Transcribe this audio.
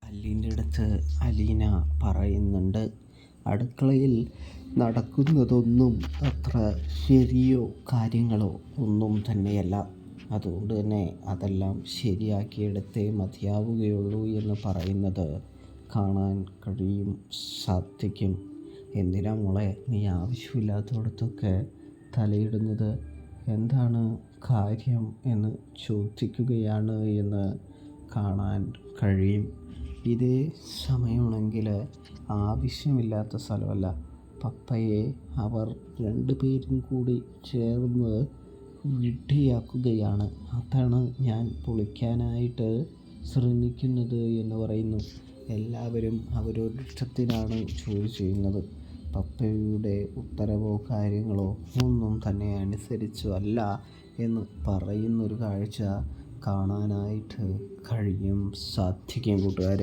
അല്ലീൻ്റെ അടുത്ത് അലീന പറയുന്നുണ്ട്, അടുക്കളയിൽ നടക്കുന്നതൊന്നും അത്ര ശരിയോ കാര്യങ്ങളോ ഒന്നും തന്നെയല്ല. അതുകൊണ്ട് തന്നെ അതെല്ലാം ശരിയാക്കിയെടുത്തേ മതിയാവുകയുള്ളൂ എന്ന് പറയുന്നത് കാണാൻ കഴിയും, സാധിക്കും. എന്തിനാ മോളെ നീ ആവശ്യമില്ലാത്തടത്തൊക്കെ തലയിടുന്നത്? എന്താണ് കാര്യം എന്ന് ചോദിക്കുകയാണ് എന്ന് കാണാൻ കഴിയും. ഇതേ സമയമാണെങ്കിൽ ആവശ്യമില്ലാത്ത സ്ഥലമല്ല, പപ്പയെ അവർ രണ്ടുപേരും കൂടി ചേർന്ന് വിഡ്ഢിയാക്കുകയാണ്. അതാണ് ഞാൻ പൊളിക്കാനായിട്ട് ശ്രമിക്കുന്നത് എന്ന് പറയുന്നു. എല്ലാവരും അവരവരുടെ ഇഷ്ടത്തിനാണ് ജോലി ചെയ്യുന്നത്. പപ്പയുടെ ഉത്തരവോ കാര്യങ്ങളോ ഒന്നും തന്നെ അനുസരിച്ചു അല്ല എന്ന് പറയുന്നൊരു കാഴ്ച കാണാനായിട്ട് കഴിയും, സാധിക്കും കൂട്ടുകാരെ.